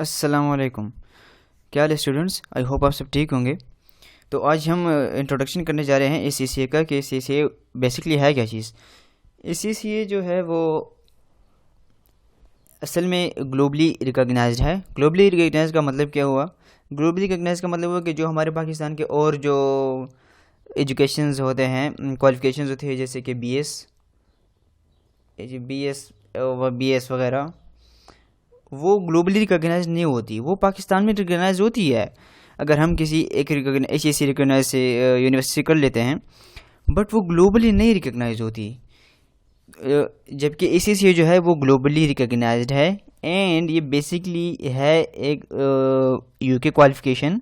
अस्सलाम वालेकुम। क्या हाल है स्टूडेंट्स? आई होप आप सब ठीक होंगे। तो आज हम इंट्रोडक्शन करने जा रहे हैं इस CCA का कि CCA बेसिकली है क्या चीज़। इस CCA जो है वो असल में ग्लोबली रिकॉग्नाइज्ड है। ग्लोबली रिकॉग्नाइज का मतलब क्या हुआ? ग्लोबली रिकॉग्नाइज का मतलब हुआ कि जो हमारे पाकिस्तान के और जो एजुकेशंस होते हैं, क्वालिफिकेशंस होती है, जैसे कि BS वगैरह, वो ग्लोबली रिकॉग्नाइज नहीं होती, वो पाकिस्तान में रिकॉग्नाइज होती है। अगर हम किसी एक HEC रिकॉग्नाइज से यूनिवर्सिटी कर लेते हैं, बट वो ग्लोबली नहीं रिकॉग्नाइज होती। जबकि ACCA जो है वो ग्लोबली रिकॉग्नाइज्ड है एंड ये बेसिकली है एक UK क्वालिफिकेशन।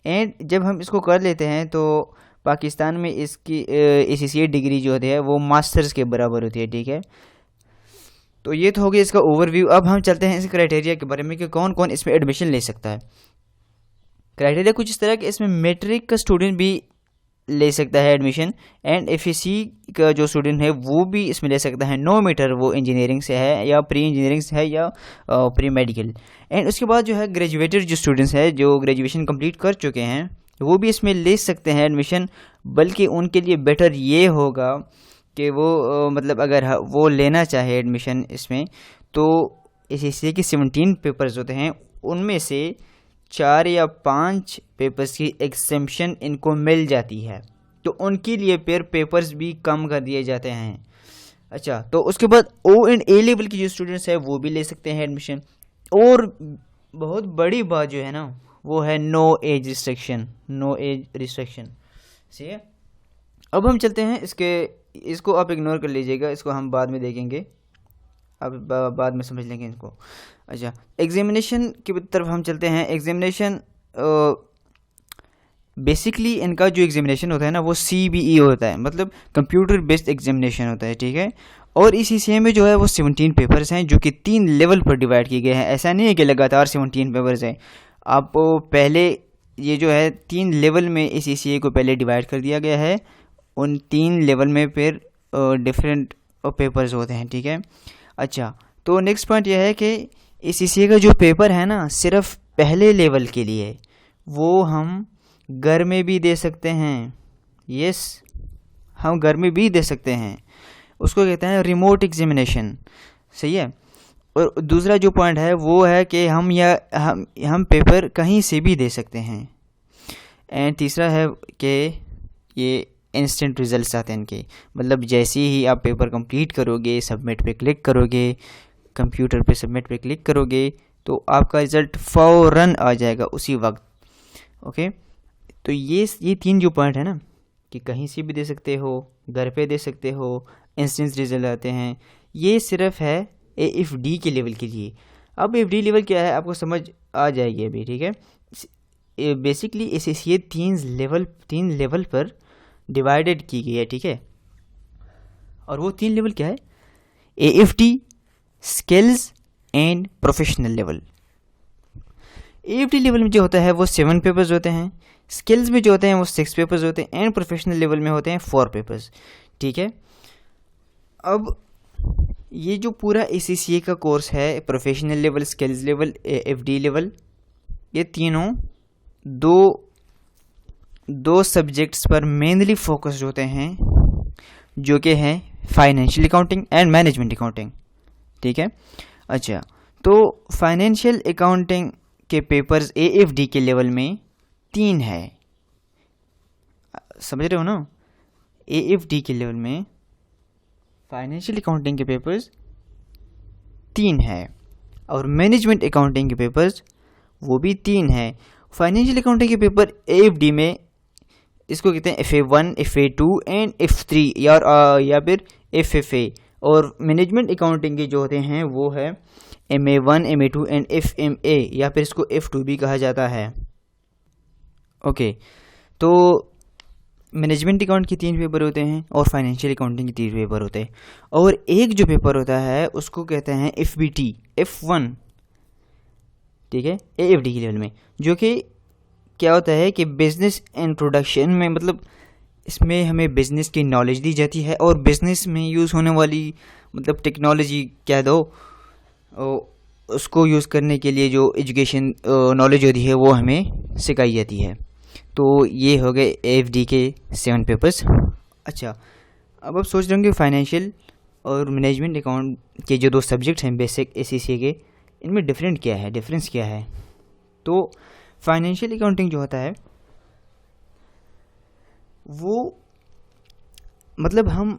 एंड जब हम इसको कर लेते हैं तो पाकिस्तान में इसकी ACCA डिग्री जो होती है वो मास्टर्स के बराबर होती है। ठीक है, तो ये तो हो गया इसका ओवरव्यू। अब हम चलते हैं इस क्राइटेरिया के बारे में कि कौन कौन इसमें एडमिशन ले सकता है। क्राइटेरिया कुछ इस तरह कि इसमें मैट्रिक का स्टूडेंट भी ले सकता है एडमिशन, एंड FEC का जो स्टूडेंट है वो भी इसमें ले सकता है, नो मैटर वो इंजीनियरिंग से है या प्री इंजीनियरिंग से है या प्री मेडिकल। एंड उसके बाद जो है ग्रेजुएटेड जो स्टूडेंट्स हैं जो ग्रेजुएशन कंप्लीट कर चुके हैं वो भी इसमें ले सकते हैं एडमिशन। बल्कि उनके लिए बेटर ये होगा कि वो मतलब अगर वो लेना चाहे एडमिशन इसमें, तो ACCA के 17 पेपर्स होते हैं, उनमें से 4 या 5 पेपर्स की एग्जेम्पशन इनको मिल जाती है, तो उनके लिए फिर पेपर्स भी कम कर दिए जाते हैं। अच्छा, तो उसके बाद O एंड A लेवल की जो स्टूडेंट्स है वो भी ले सकते हैं एडमिशन। और बहुत बड़ी बात जो है ना वो है नो एज रिस्ट्रिक्शन। सही है। अब हम चलते हैं इसको आप इग्नोर कर लीजिएगा, इसको हम बाद में देखेंगे, अब बाद में समझ लेंगे इसको। अच्छा, एग्जामिनेशन की तरफ हम चलते हैं। एग्जामिनेशन बेसिकली इनका जो एग्जामिनेशन होता है ना वो CBE होता है, मतलब कंप्यूटर बेस्ड एग्जामिनेशन होता है। ठीक है, और इस CCA में जो है वो 17 पेपर्स हैं जो कि 3 लेवल पर डिवाइड किए गए हैं। ऐसा नहीं है कि लगातार 17 पेपर्स हैं, आप पहले ये जो है 3 लेवल में इस CCA को पहले डिवाइड कर दिया गया है। उन 3 लेवल में फिर डिफरेंट पेपर्स होते हैं। ठीक है, अच्छा, तो नेक्स्ट पॉइंट यह है कि इस CCA का जो पेपर है ना सिर्फ पहले लेवल के लिए, वो हम घर में भी दे सकते हैं। यस, हम घर में भी दे सकते हैं, उसको कहते हैं रिमोट एग्जामिनेशन। सही है। और दूसरा जो पॉइंट है वो है कि हम पेपर कहीं से भी दे सकते हैं। एंड तीसरा है कि ये इंस्टेंट रिजल्ट्स आते हैं इनके, मतलब जैसे ही आप पेपर कंप्लीट करोगे, सबमिट पे क्लिक करोगे, कंप्यूटर पे सबमिट पे क्लिक करोगे, तो आपका रिज़ल्ट फ़ौरन आ जाएगा उसी वक्त। ओके, तो ये 3 जो पॉइंट है ना कि कहीं से भी दे सकते हो, घर पे दे सकते हो, इंस्टेंट रिजल्ट आते हैं, ये सिर्फ है AFD के लेवल के लिए। अब AFD लेवल क्या है आपको समझ आ जाएगी अभी। ठीक है, बेसिकली ACCA 3 लेवल पर डिवाइडेड की गई है। ठीक है, और वो 3 लेवल क्या है? AFD, skills and professional level. AFD level में जो होता है वो 7 पेपर्स होते हैं, स्किल्स में जो होते हैं वो 6 पेपर्स होते हैं, एंड प्रोफेशनल लेवल में होते हैं 4 पेपर्स। ठीक है, अब ये जो पूरा ACCA का कोर्स है, professional level, skills level, AFD level, ये तीनों दो सब्जेक्ट्स पर मेनली फोकस्ड होते हैं, जो कि हैं financial accounting and management accounting. ठीक है, अच्छा, तो फाइनेंशियल अकाउंटिंग के पेपर्स AFD के लेवल में 3 है, समझ रहे हो ना? AFD के लेवल में फाइनेंशियल अकाउंटिंग के पेपर्स 3 है, और मैनेजमेंट अकाउंटिंग के पेपर्स वो भी 3 है। फाइनेंशियल अकाउंटिंग के पेपर AFD में इसको कहते हैं FA1, FA2 एंड F3 या फिर FFA, और मैनेजमेंट अकाउंटिंग के जो होते हैं वो है MA1, MA2 एंड FMA, या फिर इसको F2 भी कहा जाता है। ओके, तो मैनेजमेंट अकाउंट के 3 पेपर होते हैं और फाइनेंशियल अकाउंटिंग के 3 पेपर होते हैं, और एक जो पेपर होता है उसको कहते हैं FBT, F1। ठीक है, AFD के लेवल में, जो कि क्या होता है कि बिजनेस इंट्रोडक्शन में, मतलब इसमें हमें बिजनेस की नॉलेज दी जाती है और बिजनेस में यूज़ होने वाली मतलब टेक्नोलॉजी कह दो, उसको यूज़ करने के लिए जो एजुकेशन नॉलेज होती है वो हमें सिखाई जाती है। तो ये हो गए AFD के 7 पेपर्स। अच्छा, अब आप सोच रहे होंगे फाइनेंशियल और मैनेजमेंट अकाउंट के जो 2 सब्जेक्ट हैं बेसिक ACCA के, इनमें डिफरेंस क्या है। तो फाइनेंशियल अकाउंटिंग जो होता है वो मतलब हम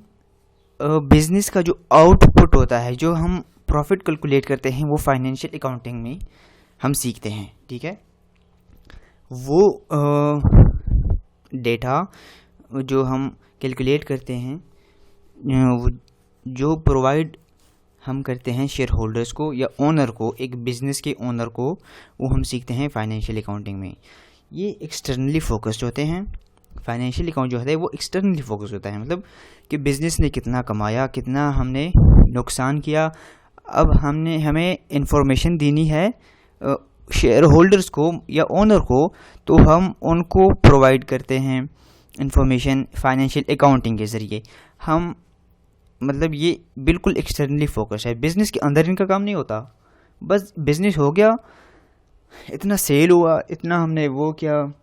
बिजनेस का जो आउटपुट होता है, जो हम प्रॉफिट कैलकुलेट करते हैं, वो फाइनेंशियल अकाउंटिंग में हम सीखते हैं। ठीक है, वो डेटा जो हम कैलकुलेट करते हैं, जो प्रोवाइड हम करते हैं शेयर होल्डर्स को या ओनर को, एक बिज़नेस के ओनर को, वो हम सीखते हैं फाइनेंशियल अकाउंटिंग में। ये एक्सटर्नली फोकस्ड होते हैं। फाइनेंशियल अकाउंट जो होता है वो एक्सटर्नली फोकस होता है, मतलब कि बिज़नेस ने कितना कमाया, कितना हमने नुकसान किया। अब हमें इंफॉर्मेशन देनी है शेयर होल्डर्स को या ओनर को, तो हम उनको प्रोवाइड करते हैं इंफॉर्मेशन फाइनेंशियल अकाउंटिंग के ज़रिए। हम मतलब ये बिल्कुल एक्सटर्नली फोकस है, बिज़नेस के अंदर इनका काम नहीं होता। बस बिज़नेस हो गया, इतना सेल हुआ, इतना हमने वो किया,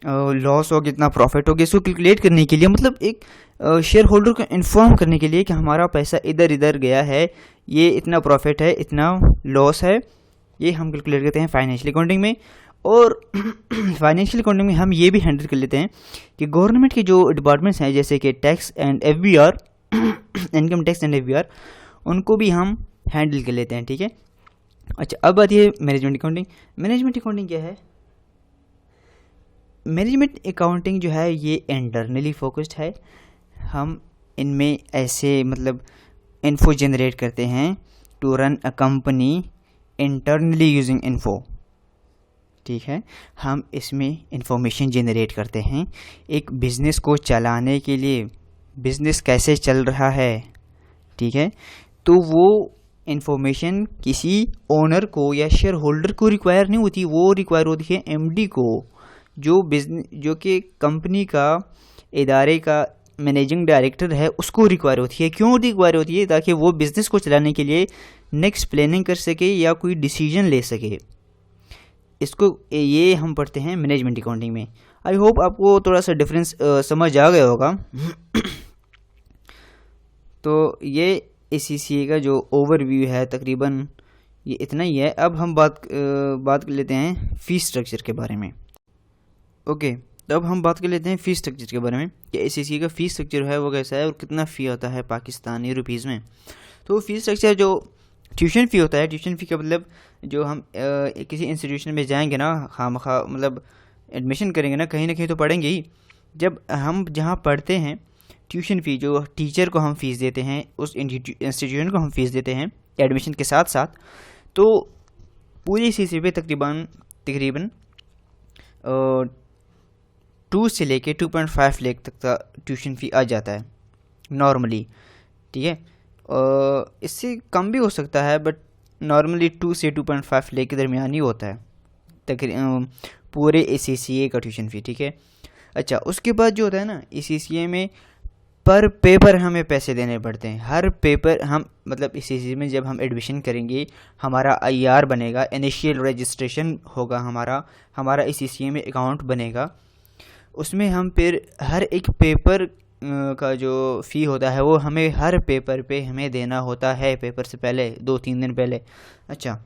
लॉस हो गया, इतना प्रॉफिट हो गया, इसको कैलकुलेट करने के लिए, मतलब एक शेयर होल्डर को इन्फॉर्म करने के लिए कि हमारा पैसा इधर इधर गया है, ये इतना प्रॉफिट है, इतना लॉस है, ये हम कैलकुलेट करते हैं फाइनेंशियल अकाउंटिंग में। और फाइनेंशियल अकाउंटिंग में हम ये भी हैंडल कर लेते हैं कि गवर्नमेंट के जो डिपार्टमेंट्स हैं, जैसे कि tax and FBR income tax and FBR, उनको भी हम हैंडल कर लेते हैं। ठीक है, अच्छा, अब आती है मैनेजमेंट अकाउंटिंग। मैनेजमेंट अकाउंटिंग क्या है? मैनेजमेंट अकाउंटिंग जो है ये इंटरनली फोकस्ड है। हम इनमें ऐसे मतलब इन्फो जनरेट करते हैं to run a company internally using info. ठीक है, हम इसमें इंफॉर्मेशन जनरेट करते हैं एक बिज़नेस को चलाने के लिए, बिज़नेस कैसे चल रहा है। ठीक है, तो वो इंफॉर्मेशन किसी ओनर को या शेयर होल्डर को रिक्वायर नहीं होती, वो रिक्वायर होती है MD को, जो कि कंपनी का, इदारे का मैनेजिंग डायरेक्टर है, उसको रिक्वायर होती है। क्यों रिक्वायर होती है? ताकि वो बिज़नेस को चलाने के लिए नेक्स्ट प्लानिंग कर सके या कोई डिसीजन ले सके। इसको ये हम पढ़ते हैं मैनेजमेंट अकाउंटिंग में। आई होप आपको थोड़ा सा डिफरेंस समझ आ गया होगा। तो ये ACCA का जो ओवरव्यू है तकरीबन ये इतना ही है। अब हम बात कर लेते हैं फ़ीस स्ट्रक्चर के बारे में। ओके, तो अब हम बात कर लेते हैं फ़ीस स्ट्रक्चर के बारे में कि ACCA का फ़ीस स्ट्रक्चर है वो कैसा है और कितना फ़ी होता है पाकिस्तानी रुपीज़ में। तो फ़ीस स्ट्रक्चर जो ट्यूशन फ़ी होता है, ट्यूशन फ़ी का मतलब जो हम किसी इंस्टीट्यूशन में जाएंगे ना, खामखा मतलब एडमिशन करेंगे ना कहीं तो पढ़ेंगे ही। जब हम जहाँ पढ़ते हैं, ट्यूशन फ़ी जो टीचर को हम फ़ीस देते हैं, उस इंस्टीट्यूशन को हम फ़ीस देते हैं एडमिशन के साथ साथ, तो पूरी CC पे तकरीबन 2 से लेके 2.5 लाख तक का ट्यूशन फ़ी आ जाता है नॉर्मली। ठीक है, इससे कम भी हो सकता है, बट नॉर्मली 2 से 2.5 लाख के दरमियान ही होता है तकरीबन पूरे ACCA का ट्यूशन फ़ी। ठीक है, अच्छा, उसके बाद जो होता है ना, ACCA में पर पेपर हमें पैसे देने पड़ते हैं। हर पेपर हम मतलब ACCA में जब हम एडमिशन करेंगे, हमारा IR बनेगा, इनिशियल रजिस्ट्रेशन होगा, हमारा ACCA में अकाउंट बनेगा, उसमें हम फिर हर एक पेपर का जो फ़ी होता है वो हमें हर पेपर पे हमें देना होता है, पेपर से पहले 2-3 दिन पहले। अच्छा,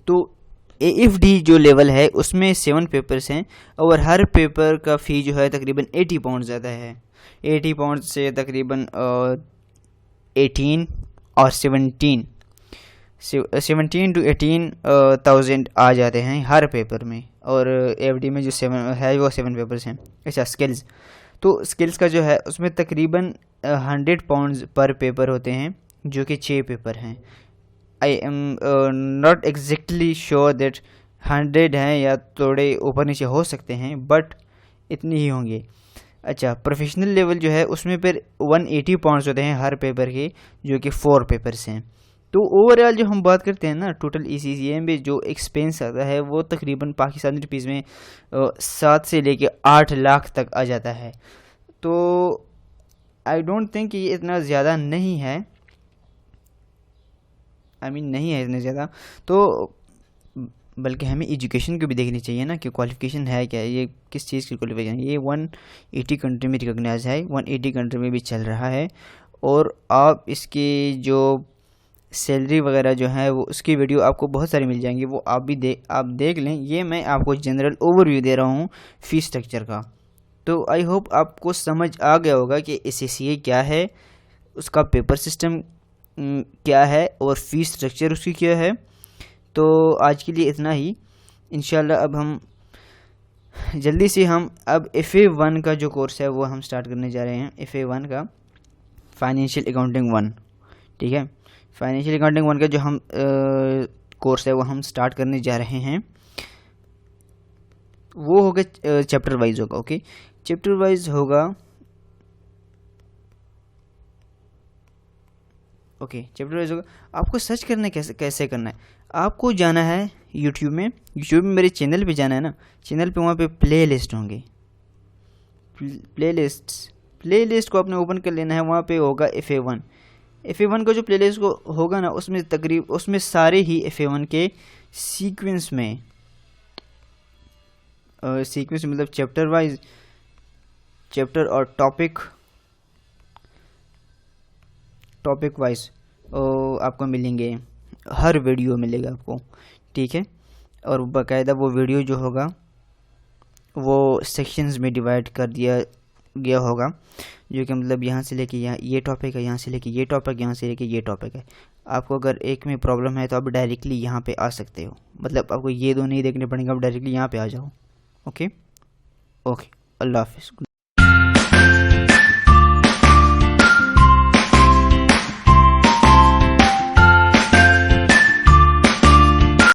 तो AFD जो लेवल है उसमें 7 पेपर्स हैं और हर पेपर का फ़ी जो है तकरीबन 80 पाउंड ज़्यादा है। 80 पाउंड से तकरीबन 18 और 17 to 18,000 आ जाते हैं हर पेपर में। और AFD में जो 7 है वो 7 पेपर्स हैं। अच्छा, स्किल्स, तो स्किल्स का जो है उसमें तकरीबन 100 पाउंड्स पर पेपर होते हैं, जो कि 6 पेपर हैं। I am not exactly sure that 100 हैं या थोड़े ऊपर नीचे हो सकते हैं, बट इतनी ही होंगे। अच्छा, प्रोफेशनल लेवल जो है उसमें फिर 180 पाउंड्स होते हैं हर पेपर के, जो कि 4 पेपर्स हैं। तो ओवरऑल जो हम बात करते हैं ना, टोटल ACCA में जो एक्सपेंस आता है वो तकरीबन पाकिस्तानी रुपीज़ में 7 से लेके 8 लाख तक आ जाता है। तो आई डोंट थिंक ये इतना ज़्यादा नहीं है। नहीं है इतने ज़्यादा, तो बल्कि हमें एजुकेशन को भी देखनी चाहिए ना कि क्वालिफ़िकेशन है क्या, ये किस चीज़ की क्वालिफ़िकेशन। ये 180 कंट्री में रिकॉग्नाइज है, 180 कंट्री में भी चल रहा है। और आप इसकी जो सैलरी वगैरह जो है वो उसकी वीडियो आपको बहुत सारी मिल जाएंगी, वो आप देख लें। ये मैं आपको जनरल ओवरव्यू दे रहा हूँ फ़ीस स्ट्रक्चर का। तो आई होप आपको समझ आ गया होगा कि SACA क्या है, उसका पेपर सिस्टम क्या है और फ़ीस स्ट्रक्चर उसकी क्या है। तो आज के लिए इतना ही। इंशाल्लाह अब हम जल्दी से हम अब FA1 का जो कोर्स है वो हम स्टार्ट करने जा रहे हैं। FA1 का फाइनेंशियल अकाउंटिंग 1, ठीक है। फाइनेंशियल अकाउंटिंग 1 का जो हम कोर्स है वो हम स्टार्ट करने जा रहे हैं। वो होगा चैप्टर वाइज होगा, ओके, चैप्टर वाइज होगा, ओके, चैप्टर वाइज होगा। आपको सर्च करना कैसे करना है, आपको जाना है यूट्यूब में मेरे चैनल पे जाना है ना, चैनल पे वहाँ पे प्ले लिस्ट होंगे, प्ले लिस्ट को आपने ओपन कर लेना है। वहाँ पे होगा FA1 का जो प्ले लिस्ट को होगा ना, उसमें सारे ही FA1 के सीक्वेंस में मतलब चैप्टर वाइज, चैप्टर और टॉपिक वाइज आपको मिलेंगे, हर वीडियो मिलेगा आपको, ठीक है। और बाकायदा वो वीडियो जो होगा वो सेक्शंस में डिवाइड कर दिया गया होगा, जो कि मतलब यहाँ से लेके यहाँ ये टॉपिक है, यहाँ से लेके ये टॉपिक, यहाँ से लेके ये टॉपिक है। आपको अगर एक में प्रॉब्लम है तो आप डायरेक्टली यहाँ पे आ सकते हो, मतलब आपको ये दो नहीं देखने पड़ेंगे, आप डायरेक्टली यहाँ पे आ जाओ। ओके, अल्लाह हाफिज़।